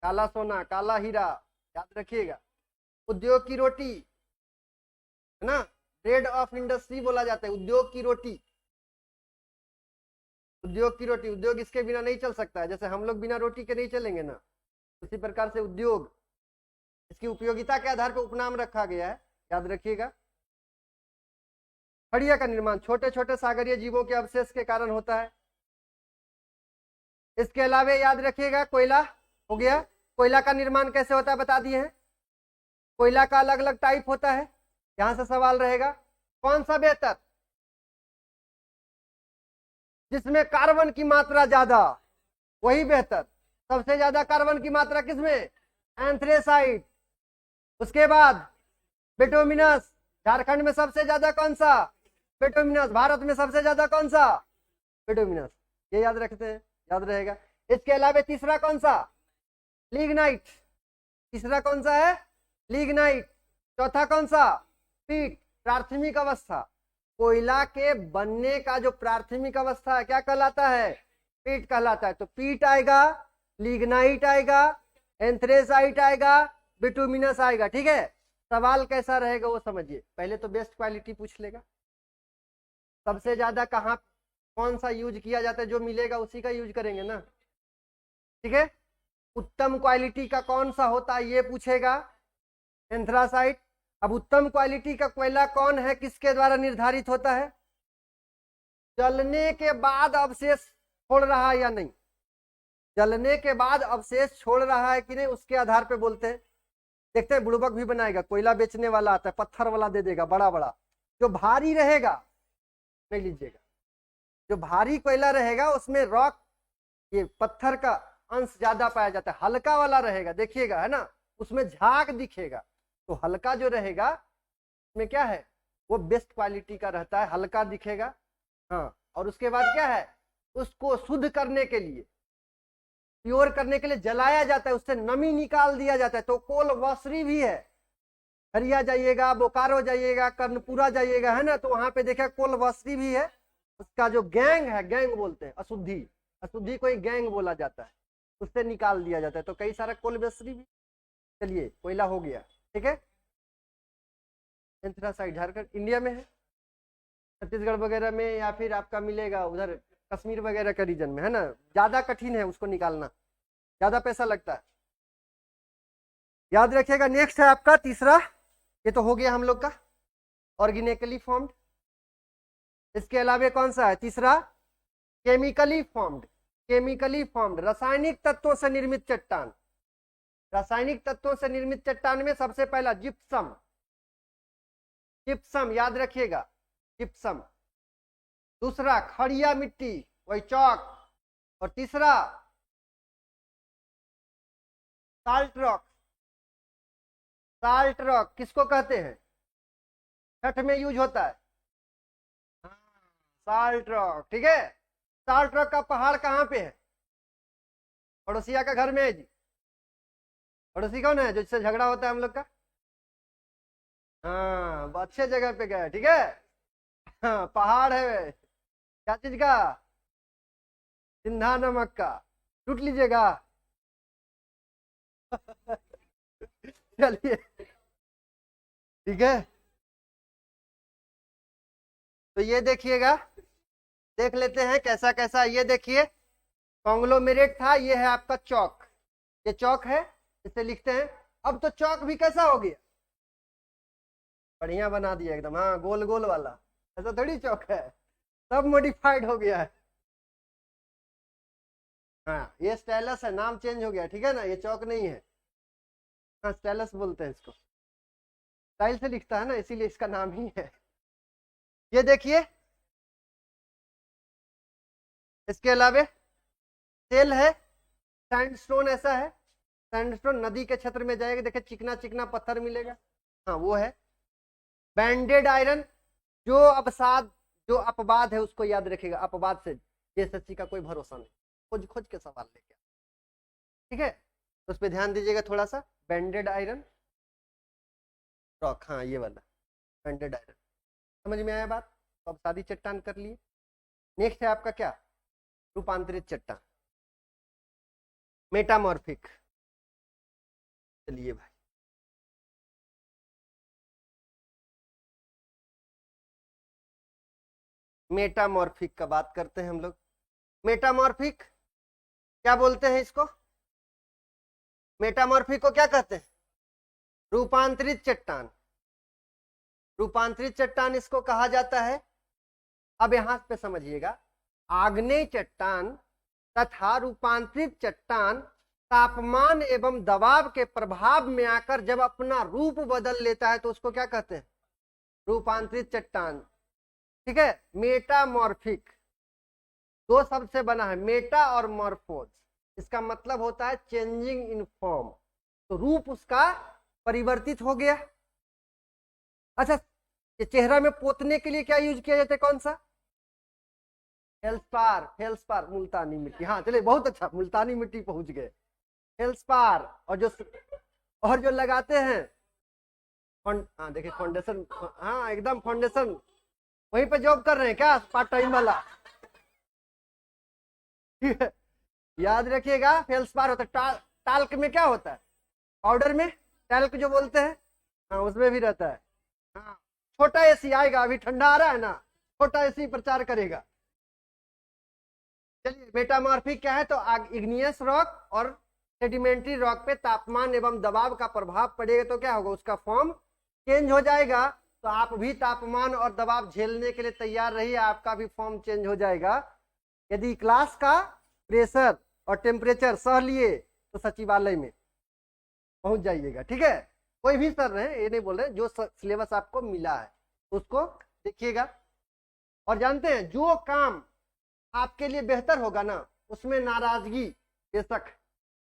काला सोना, काला हीरा, याद रखिएगा। उद्योग की रोटी, है ना, ब्रेड ऑफ इंडस्ट्री बोला जाता है, उद्योग की रोटी, उद्योग की रोटी, उद्योग इसके बिना नहीं चल सकता है, जैसे हम लोग बिना रोटी के नहीं चलेंगे ना, उसी प्रकार से उद्योग, इसकी उपयोगिता के आधार पर उपनाम रखा गया है, याद रखिएगा। खड़िया का निर्माण छोटे छोटे सागरीय जीवों के अवशेष के कारण होता है। इसके अलावा याद रखिएगा कोयला हो गया। कोयला का निर्माण कैसे होता है बता दिए हैं। कोयला का अलग अलग टाइप होता है, यहां से सवाल रहेगा, कौन सा बेहतर, जिसमें कार्बन की मात्रा ज्यादा, वही बेहतर। सबसे ज्यादा कार्बन की मात्रा किसमें? एंथ्रेसाइट। उसके बाद बिटुमिनस। झारखंड में सबसे ज्यादा कौन सा? बिटुमिनस। भारत में सबसे ज्यादा कौन सा? बिटुमिनस। ये याद रखते हैं, याद रहेगा। इसके अलावा तीसरा कौन सा? लिग्नाइट। तीसरा कौन सा है? लिग्नाइट। चौथा कौन सा? पीट। प्राथमिक अवस्था, कोयला के बनने का जो प्राथमिक अवस्था है क्या कहलाता है? पीट कहलाता है। तो पीट आएगा, लिग्नाइट आएगा, एंथ्रेसाइट आएगा, बिटुमिनस आएगा। ठीक है, सवाल कैसा रहेगा वो समझिए। पहले तो बेस्ट क्वालिटी पूछ लेगा, सबसे ज्यादा कहाँ कौन सा यूज किया जाता है, जो मिलेगा उसी का यूज करेंगे ना। ठीक है, उत्तम क्वालिटी का कौन सा होता है ये पूछेगा, एंथ्रासाइट। अब उत्तम क्वालिटी का कोयला कौन है, किसके द्वारा निर्धारित होता है? जलने के बाद अवशेष छोड़ रहा है या नहीं, जलने के बाद अवशेष छोड़ रहा है कि नहीं, उसके आधार पे बोलते हैं। देखते हैं, बुड़बक भी बनाएगा, कोयला बेचने वाला आता है, पत्थर वाला दे देगा बड़ा बड़ा, जो भारी रहेगा नहीं लीजिएगा, जो भारी कोयला रहेगा उसमें रॉक, ये पत्थर का अंश ज्यादा पाया जाता है। हल्का वाला रहेगा, देखिएगा, है ना, उसमें झाग दिखेगा। तो हल्का जो रहेगा उसमें क्या है, वो बेस्ट क्वालिटी का रहता है, हल्का दिखेगा। हाँ, और उसके बाद क्या है, उसको शुद्ध करने के लिए, प्योर करने के लिए जलाया जाता है, उससे नमी निकाल दिया जाता है। तो कोलवसरी भी है, हरिया जाइएगा, बोकारो जाइएगा, कर्णपुरा जाइएगा, है ना, तो वहां पे देखा कोलवसरी भी है। उसका जो गैंग है, गैंग बोलते हैं, अशुद्धि, अशुद्धि को ही गैंग बोला जाता है, उससे निकाल दिया जाता है। तो कई सारा कोलवसरी भी। चलिए, कोयला हो गया। ठीक है, एंथ्रासाइट झारखंड इंडिया में है, छत्तीसगढ़ वगैरह में, या फिर आपका मिलेगा उधर कश्मीर वगैरह का रीजन में, है ना। ज्यादा कठिन है उसको निकालना, ज्यादा पैसा लगता है, याद रखिएगा। नेक्स्ट है आपका तीसरा, ये तो हो गया हम लोग का, ऑर्गेनिकली फॉर्म्ड। इसके अलावा कौन सा है तीसरा? Chemically formed. केमिकली फॉर्म्ड, रासायनिक तत्वों से निर्मित चट्टान। रासायनिक तत्वों से निर्मित चट्टान में सबसे पहला जिप्सम। जिप्सम याद रखिएगा, जिप्सम। दूसरा खड़िया मिट्टी, वही चौक। और तीसरा साल्ट रॉक। साल्ट रॉक किसको कहते हैं? छठ में यूज होता है, साल्ट रॉक। ठीक है, साल्ट रॉक का पहाड़ कहाँ पे है? पड़ोसिया का घर में है जी। पड़ोसी कौन है, जो जिससे झगड़ा होता है हम लोग का? हाँ, अच्छे जगह पे गए। ठीक है, हाँ, पहाड़ है, क्या चीज का? सिंधा नमक का। लूट लीजिएगा। चलिए, ठीक है, तो ये देखिएगा, देख लेते हैं कैसा कैसा। ये देखिए, कॉन्ग्लोमेरेट था, ये है आपका चौक। ये चौक है, इसे लिखते हैं। अब तो चौक भी कैसा हो गया, बढ़िया बना दिया एकदम। हाँ, गोल गोल वाला, ऐसा थोड़ी चौक है, सब मॉडिफाइड हो गया है। हाँ, ये स्टाइलस है, नाम चेंज हो गया। ठीक है ना, ये चौक नहीं है। हाँ, स्टाइलस बोलते हैं इसको, स्टाइल से लिखता है ना, इसीलिए इसका नाम ही है। ये देखिए, इसके अलावा सेल है, सैंडस्टोन ऐसा है। सैंडस्टोन नदी के क्षेत्र में जाएगा, देखिए चिकना चिकना पत्थर मिलेगा, हाँ वो है। बैंडेड आयरन, जो अवसाद, जो अपवाद है उसको याद रखिएगा, अपवाद से ये सच्ची का कोई भरोसा नहीं, खोज खोज के सवाल लेके। ठीक है, तो उस पर ध्यान दीजिएगा थोड़ा सा। बैंडेड आयरन रॉक, हाँ ये वाला बैंडेड आयरन। समझ में आया बात? तो अब सादी चट्टान कर लिए। नेक्स्ट है आपका क्या? रूपांतरित चट्टान, मेटामॉर्फिक। चलिए भाई, मेटामॉर्फिक का बात करते हैं हम लोग। मेटामॉर्फिक क्या बोलते हैं इसको? मेटामॉर्फिक को क्या कहते हैं? रूपांतरित चट्टान। रूपांतरित चट्टान इसको कहा जाता है। अब यहां पे समझिएगा, आग्नेय चट्टान तथा रूपांतरित चट्टान तापमान एवं दबाव के प्रभाव में आकर जब अपना रूप बदल लेता है तो उसको क्या कहते हैं? रूपांतरित चट्टान। ठीक है, मेटामॉर्फिक दो शब्द से बना है, मेटा और मॉर्फोज। इसका मतलब होता है चेंजिंग इन फॉर्म, तो रूप उसका परिवर्तित हो गया। अच्छा, ये चेहरा में पोतने के लिए क्या यूज किया जाता है, कौन सा? फेल्सपार, फेल्सपार, मुल्तानी मिट्टी। हाँ चलिए, बहुत अच्छा, मुल्तानी मिट्टी पहुंच गए। फेल्सपार, और जो लगाते हैं हाँ देखिए फाउंडेशन, हाँ एकदम फाउंडेशन। वहीं पे जॉब कर रहे हैं क्या, पार्ट टाइम वाला? याद रखिएगा, फेल्सपार होता है। टाल्क में क्या होता है, पाउडर में टैल्क जो बोलते हैं, हाँ उसमें भी रहता है। हाँ, छोटा एसी आएगा, अभी ठंडा आ रहा है ना, छोटा एसी प्रचार करेगा। चलिए, मेटामॉर्फिक क्या है, तो इग्नियस रॉक और सेडिमेंट्री रॉक पे तापमान एवं दबाव का प्रभाव पड़ेगा तो क्या होगा, उसका फॉर्म चेंज हो जाएगा। तो आप भी तापमान और दबाव झेलने के लिए तैयार रहिए, आपका भी फॉर्म चेंज हो जाएगा। यदि क्लास का प्रेशर और टेम्परेचर सह लिए तो सचिवालय में पहुंच जाइएगा, ठीक है। कोई भी सर रहे, ये नहीं बोल रहे, जो सिलेबस आपको मिला है उसको देखिएगा। और जानते हैं, जो काम आपके लिए बेहतर होगा ना, उसमें नाराजगी बेशक।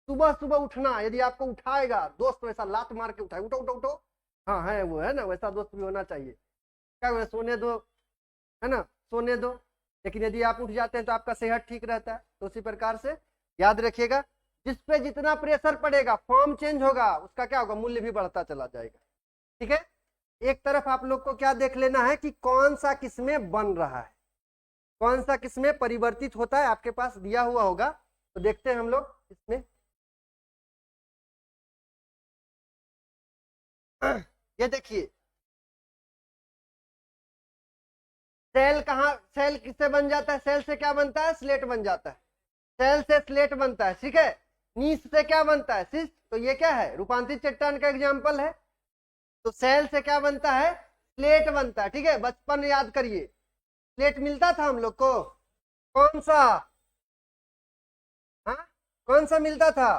सुबह सुबह उठना, यदि आपको उठाएगा दोस्त, वैसा लात मार के उठाए, उठो उठो उठो, हाँ है वो, है ना, वैसा दोस्त भी होना चाहिए। क्या सोने दो, है ना, सोने दो। लेकिन यदि आप उठ जाते हैं तो आपका सेहत ठीक रहता है। तो उसी प्रकार से याद रखिएगा, जिस पे जितना प्रेशर पड़ेगा, फॉर्म चेंज होगा, उसका क्या होगा, मूल्य भी बढ़ता चला जाएगा, ठीक है। एक तरफ आप लोग को क्या देख लेना है कि कौन सा किसमें बन रहा है, कौन सा किसमें परिवर्तित होता है, आपके पास दिया हुआ होगा। तो देखते हैं हम लोग इसमें। ये देखिए, सेल कहाँ, सेल किससे बन जाता है, सेल से क्या बनता है, स्लेट बन जाता है। सेल से स्लेट बनता है, ठीक है। नीस से क्या बनता है, सिस्ट। तो ये क्या है, रूपांतरित चट्टान का एग्जाम्पल है। तो सेल से क्या बनता है, स्लेट बनता है, ठीक है। बचपन याद करिए, स्लेट मिलता था हम लोग को, कौन सा, हाँ कौन सा मिलता था,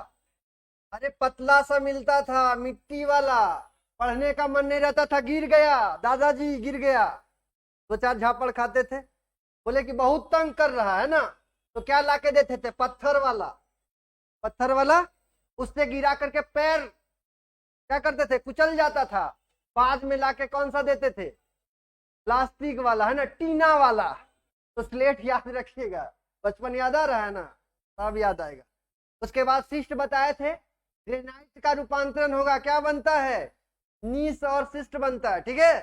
अरे पतला सा मिलता था, मिट्टी वाला। पढ़ने का मन नहीं रहता था, गिर गया दादाजी, गिर गया, दो चार झापड़ खाते थे, बोले कि बहुत तंग कर रहा है ना, तो क्या लाके देते थे, पत्थर वाला, पत्थर वाला। उससे गिरा करके पैर क्या करते थे, कुचल जाता था। बाद में लाके कौन सा देते थे, प्लास्टिक वाला, है ना, टीना वाला। तो स्लेट याद रखिएगा, बचपन याद आ रहा है ना, सब याद आएगा। उसके बाद शिस्ट बताए थे, ग्रेनाइट का रूपांतरण होगा, क्या बनता है, नीस और शिस्ट बनता है, ठीक है।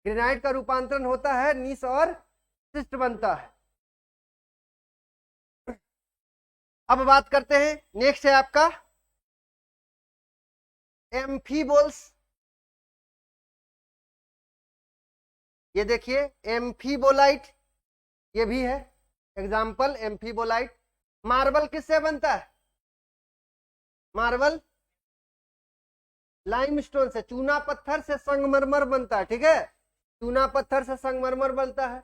ग्रेनाइट का रूपांतरण होता है, नीस और शिस्ट बनता है। अब बात करते हैं, नेक्स्ट है आपका एम्फीबोल्स। ये देखिए एम्फीबोलाइट, ये भी है एग्जाम्पल, एम्फीबोलाइट। मार्बल किससे बनता है, मार्बल लाइमस्टोन से, चूना पत्थर से संगमरमर बनता है, ठीक है। चूना पत्थर से संगमरमर बनता है।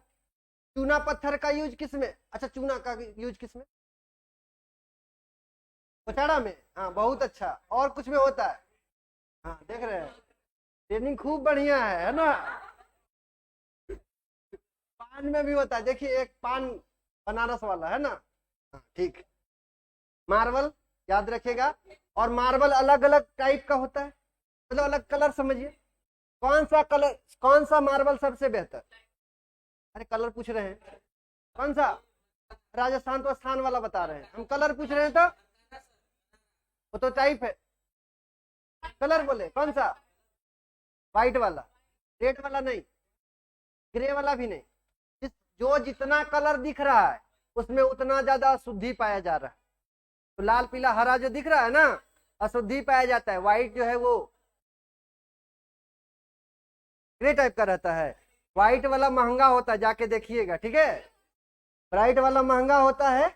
चूना पत्थर का यूज किसमें, अच्छा चूना का यूज किसमें, पचाड़ा में, हाँ बहुत अच्छा। और कुछ में होता है, हाँ देख रहे हैं, ट्रेनिंग खूब बढ़िया है ना। पान में भी होता है, देखिए एक पान बनारस वाला है ना, हाँ ठीक। मार्बल याद रखिएगा। और मार्बल अलग अलग टाइप का होता है, मतलब अलग कलर समझिए। कौन सा कलर, कौन सा मार्बल सबसे बेहतर, अरे कलर पूछ रहे हैं, कौन सा, राजस्थान तो स्थान वाला बता रहे हैं, हम कलर पूछ रहे हैं। तो वो तो टाइप है, कलर बोले कौन सा, व्हाइट वाला, रेड वाला नहीं, ग्रे वाला भी नहीं। जो जितना कलर दिख रहा है उसमें उतना ज्यादा अशुद्धि पाया जा रहा है। तो लाल पीला हरा जो दिख रहा है ना, अशुद्धि पाया जाता है। व्हाइट जो है वो ग्रे टाइप का रहता है। व्हाइट वाला महंगा होता है, जाके देखिएगा, ठीक है। ब्राइट वाला महंगा होता है,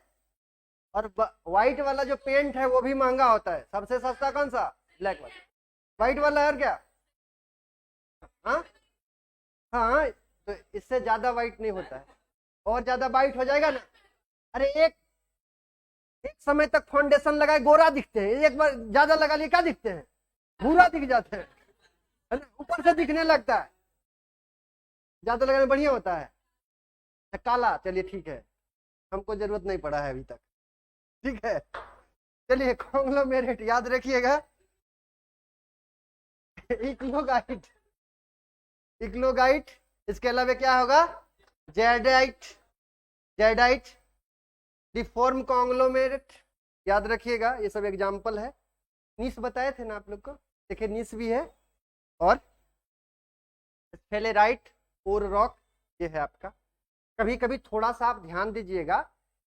और व्हाइट वाला जो पेंट है वो भी महंगा होता है। सबसे सस्ता कौन सा, ब्लैक वाला, व्हाइट वाला है। और क्या, हाँ हाँ, तो इससे ज्यादा व्हाइट नहीं होता है, और ज्यादा व्हाइट हो जाएगा ना। अरे एक समय तक फाउंडेशन लगाए गोरा दिखते हैं, एक बार ज्यादा लगा लिए क्या दिखते हैं, भूरा दिख जाते हैं, है ना, ऊपर से दिखने लगता है। ज्यादा लगाने बढ़िया होता है, काला, चलिए ठीक है, हमको जरूरत नहीं पड़ा है अभी तक, ठीक है। चलिए कॉन्ग्लोमेरेट याद रखिएगा। इक्लोगाइट, इक्लोगाइट, इसके अलावा क्या होगा, जेडाइट, जेडाइट, डिफॉर्म कॉन्ग्लोमेरेट, याद रखिएगा, ये सब एग्जाम्पल है। नीस बताए थे ना आप लोग को, देखिए नीस भी है, और स्फेलेराइट, और रॉक, ये है आपका। कभी कभी थोड़ा सा आप ध्यान दीजिएगा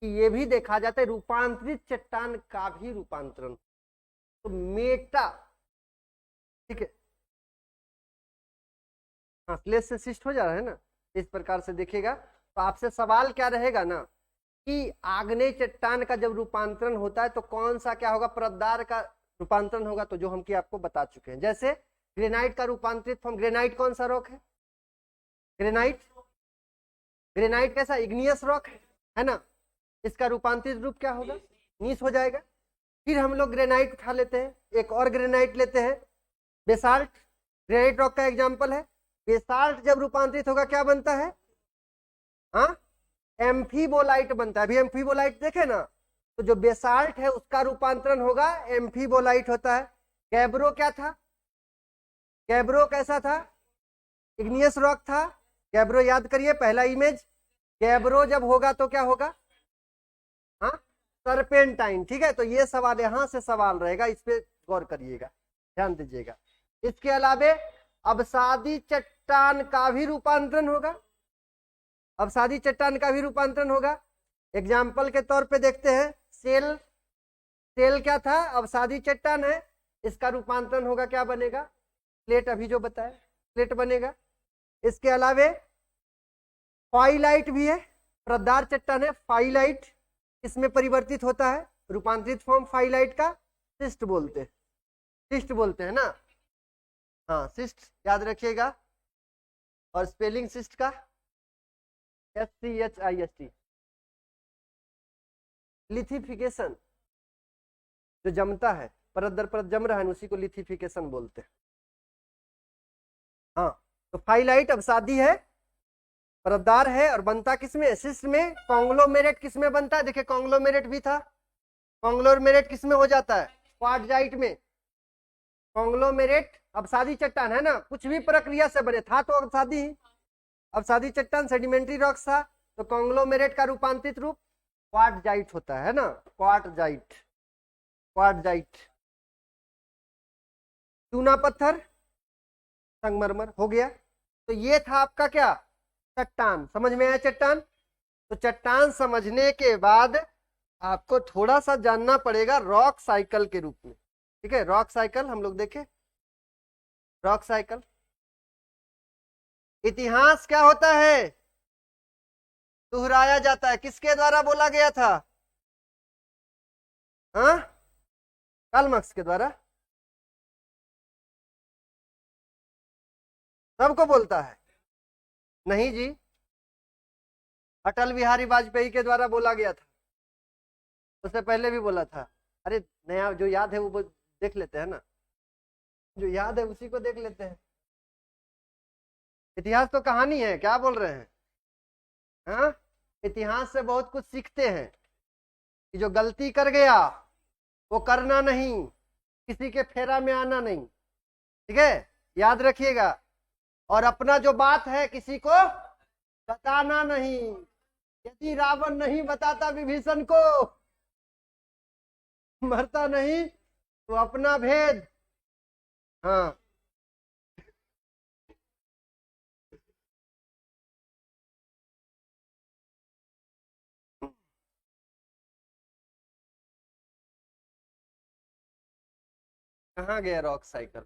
कि ये भी देखा जाता है रूपांतरित चट्टान का भी रूपांतरण, तो मेटा, ठीक है, हाँ स्लेश से शिष्ट हो जा रहा है ना, इस प्रकार से देखिएगा। तो आपसे सवाल क्या रहेगा ना कि आग्नेय चट्टान का जब रूपांतरण होता है तो कौन सा क्या होगा, परतदार का रूपांतरण होगा, तो जो हम की आपको बता चुके हैं। जैसे ग्रेनाइट का रूपांतरित फॉर्म, ग्रेनाइट कौन सा रॉक है, ग्रेनाइट, ग्रेनाइट कैसा, इग्नियस रॉक है ना, इसका रूपांतरित रूप क्या होगा, नीस हो जाएगा। फिर हम लोग ग्रेनाइट उठा लेते हैं, एक और ग्रेनाइट लेते हैं, बेसाल्ट, ग्रेनाइट रॉक का एग्जांपल है। बेसाल्ट जब रूपांतरित होगा क्या बनता है, हाँ एम्फीबोलाइट बनता है। अभी एम्फीबोलाइट देखे ना, तो जो बेसाल्ट है उसका रूपांतरण होगा एम्फीबोलाइट होता है। गैब्रो क्या था, गैब्रो कैसा था, इग्नियस रॉक था। गैब्रो याद करिए, पहला इमेज, गैब्रो जब होगा तो क्या होगा, हाँ सरपेंटाइन, ठीक है। तो ये सवाल यहां से सवाल रहेगा, इस पे गौर करिएगा, ध्यान दीजिएगा। इसके अलावे अवसादी चट्टान का भी रूपांतरण होगा, अवसादी चट्टान का भी रूपांतरण होगा। एग्जाम्पल के तौर पे देखते हैं, सेल, सेल क्या था, अवसादी चट्टान है, इसका रूपांतरण होगा, क्या बनेगा, प्लेट, अभी जो बताया प्लेट बनेगा। इसके अलावे फाइलाइट भी है, परतदार चट्टान है, फाइलाइट, इसमें परिवर्तित होता है, रूपांतरित फॉर्म फाइलाइट का सिस्ट बोलते हैं, सिस्ट बोलते हैं ना, हाँ सिस्ट याद रखिएगा। और स्पेलिंग सिस्ट का SCHIST, लिथिफिकेशन, जो जमता है, परत दर परत जम रहा है, उसी को लिथिफिकेशन बोलते हैं। हाँ तो फाइलाइट अवसादी है, परतदार है, और बनता किसमें, सिस्ट में। कॉन्ग्लोमेरेट किसमें बनता है, देखिए कॉन्ग्लोमेरेट भी था, कॉन्ग्लोमेरेट किसमें हो जाता है, क्वार्टजाइट में। कॉन्ग्लोमेरेट अवसादी चट्टान है ना, कुछ भी प्रक्रिया से बने, था तो अवसादी, अवसादी चट्टान सेडिमेंट्री रॉक्स था, तो कॉन्ग्लोमेरेट का रूपांतरित रूप क्वार्टजाइट होता है ना, क्वार्टजाइट, क्वार्टजाइट। चूना पत्थर, संगमरमर हो गया। तो ये था आपका क्या, चट्टान, समझ में आया चट्टान। तो चट्टान समझने के बाद आपको थोड़ा सा जानना पड़ेगा रॉक साइकिल के रूप में, ठीक है। रॉक साइकिल हम लोग देखें, रॉक साइकिल इतिहास क्या होता है, दोहराया जाता है, किसके द्वारा बोला गया था, हाँ कार्ल मार्क्स के द्वारा, सबको बोलता है, नहीं जी, अटल बिहारी वाजपेयी के द्वारा बोला गया था, उससे पहले भी बोला था। अरे नया जो याद है वो देख लेते हैं ना, जो याद है उसी को देख लेते हैं। इतिहास तो कहानी है, क्या बोल रहे हैं, हाँ इतिहास से बहुत कुछ सीखते हैं, कि जो गलती कर गया वो करना नहीं, किसी के फेरा में आना नहीं, ठीक है, याद रखिएगा। और अपना जो बात है किसी को बताना नहीं, यदि रावण नहीं बताता विभीषण को, मरता नहीं, तो अपना भेद, हाँ कहाँ गया रॉक साइकिल,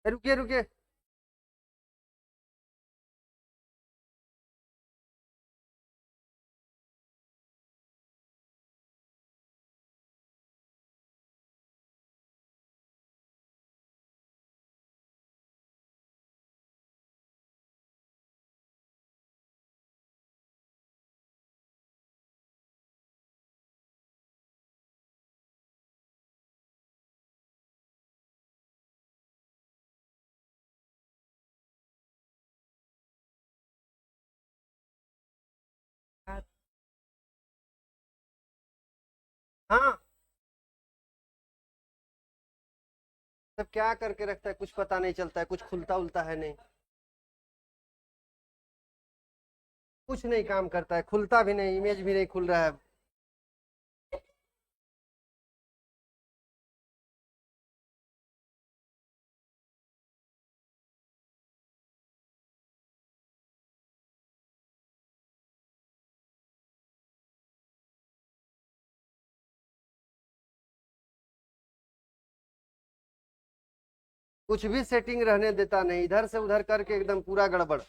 रुकिए रुकिए, हाँ, सब क्या करके रखता है, कुछ पता नहीं चलता है, कुछ खुलता उलता है नहीं, कुछ नहीं काम करता है, खुलता भी नहीं, इमेज भी नहीं खुल रहा है। कुछ भी सेटिंग रहने देता नहीं, इधर से उधर करके एकदम पूरा गड़बड़।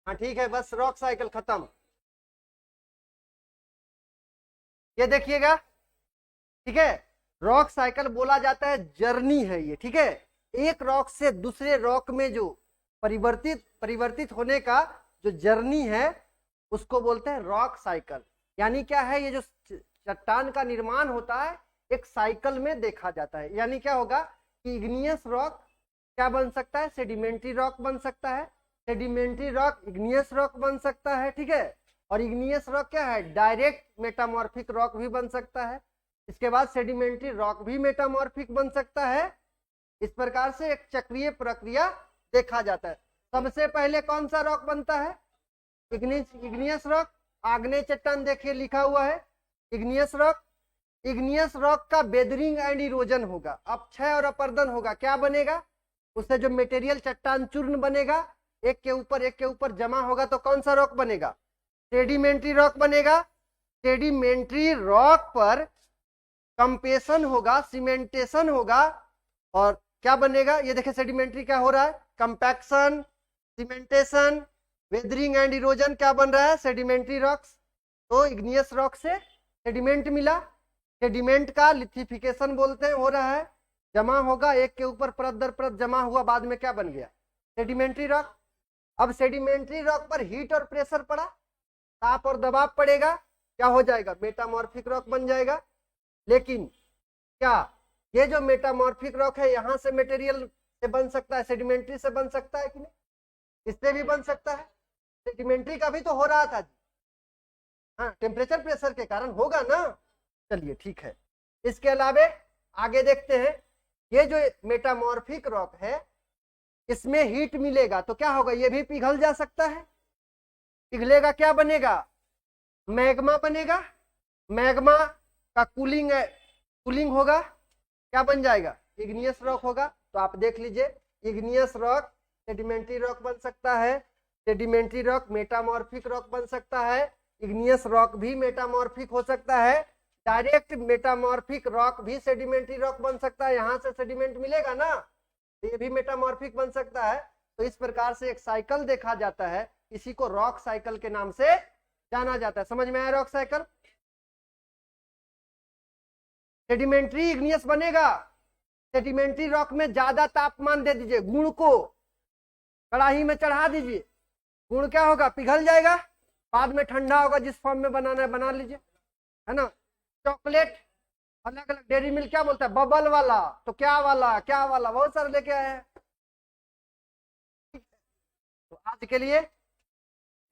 हाँ ठीक है, बस रॉक साइकिल खत्म। ये देखिएगा, ठीक है, रॉक साइकिल बोला जाता है जर्नी है ये, ठीक है, एक रॉक से दूसरे रॉक में जो परिवर्तित परिवर्तित होने का जो जर्नी है उसको बोलते हैं रॉक साइकिल। यानी क्या है, ये जो चट्टान का निर्माण होता है एक साइकिल में देखा जाता है। यानी क्या होगा कि इग्नियस रॉक क्या बन सकता है, सेडिमेंट्री रॉक बन सकता है, सेडिमेंट्री रॉक इग्नियस रॉक बन सकता है, ठीक है, और इग्नियस रॉक क्या है, डायरेक्ट मेटामॉर्फिक रॉक भी बन सकता है। इसके बाद सेडिमेंट्री रॉक भी मेटामॉर्फिक बन सकता है। इस प्रकार से एक चक्रीय प्रक्रिया देखा जाता है। सबसे पहले कौन सा रॉक बनता है, इग्नियस रॉक। आग्नेय चट्टान देखिए लिखा हुआ है इग्नियस रॉक। इग्नियस रॉक का बेदरिंग एंड इरोजन होगा, अपक्षय और अपर्दन होगा। क्या बनेगा, उससे जो मटेरियल चट्टान चूर्ण बनेगा एक के ऊपर जमा होगा तो कौन सा रॉक बनेगा, सेडिमेंट्री रॉक बनेगा। सेडिमेंट्री रॉक पर कंपेशन होगा, सीमेंटेशन होगा, और क्या बनेगा, ये देखिए सेडिमेंट्री क्या हो रहा है, compaction, cementation, weathering and erosion, क्या बन रहा है, सेडिमेंट्री रॉक्स। तो इग्नियस रॉक से सेडिमेंट मिला, सेडिमेंट का लिथिफिकेशन बोलते हैं, हो रहा है, जमा होगा एक के ऊपर परत दर परत जमा हुआ, बाद में क्या बन गया, सेडिमेंट्री रॉक। अब सेडिमेंट्री रॉक पर हीट और प्रेशर पड़ा, ताप और दबाव पड़ेगा, क्या हो जाएगा, मेटामॉर्फिक रॉक बन जाएगा। लेकिन क्या ये जो मेटामॉर्फिक रॉक है यहाँ से मटेरियल से बन सकता है, सेडिमेंट्री से बन सकता है कि नहीं, इससे भी बन सकता है। सेडिमेंट्री का भी तो हो रहा था जी, हाँ, टेम्परेचर प्रेशर के कारण होगा ना। चलिए ठीक है, इसके अलावे आगे देखते हैं, ये जो मेटामॉर्फिक रॉक है इसमें हीट मिलेगा तो क्या होगा, ये भी पिघल जा सकता है। पिघलेगा, क्या बनेगा, मैग्मा बनेगा। मैग्मा का कूलिंग होगा, क्या बन जाएगा, इग्नियस रॉक होगा। तो आप देख लीजिए, इग्नियस रॉक सेडिमेंट्री रॉक बन सकता है, सेडिमेंट्री रॉक मेटामॉर्फिक रॉक बन सकता है, इग्नियस रॉक भी मेटामॉर्फिक हो सकता है, डायरेक्ट मेटामॉर्फिक रॉक भी सेडिमेंट्री रॉक बन सकता है, यहां से सेडिमेंट मिलेगा ना, ये भी मेटामॉर्फिक बन सकता है। तो इस प्रकार से एक साइकिल देखा जाता है, इसी को रॉक साइकिल के नाम से जाना जाता है। समझ में आया रॉक साइकिल। सेडिमेंट्री इग्नियस बनेगा, सेडिमेंट्री रॉक में ज्यादा तापमान दे दीजिए, गुण को कड़ाही में चढ़ा दीजिए, गुण क्या होगा, पिघल जाएगा, बाद में ठंडा होगा, जिस फॉर्म में बनाना है बना लीजिए, है ना। चॉकलेट अलग अलग, डेयरी मिल्क क्या बोलता है, बबल वाला, तो क्या वाला क्या वाला, बहुत सारे लेके आए हैं। तो आज के लिए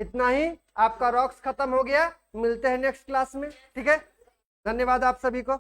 इतना ही, आपका रॉक्स खत्म हो गया, मिलते हैं नेक्स्ट क्लास में, ठीक है। धन्यवाद आप सभी को।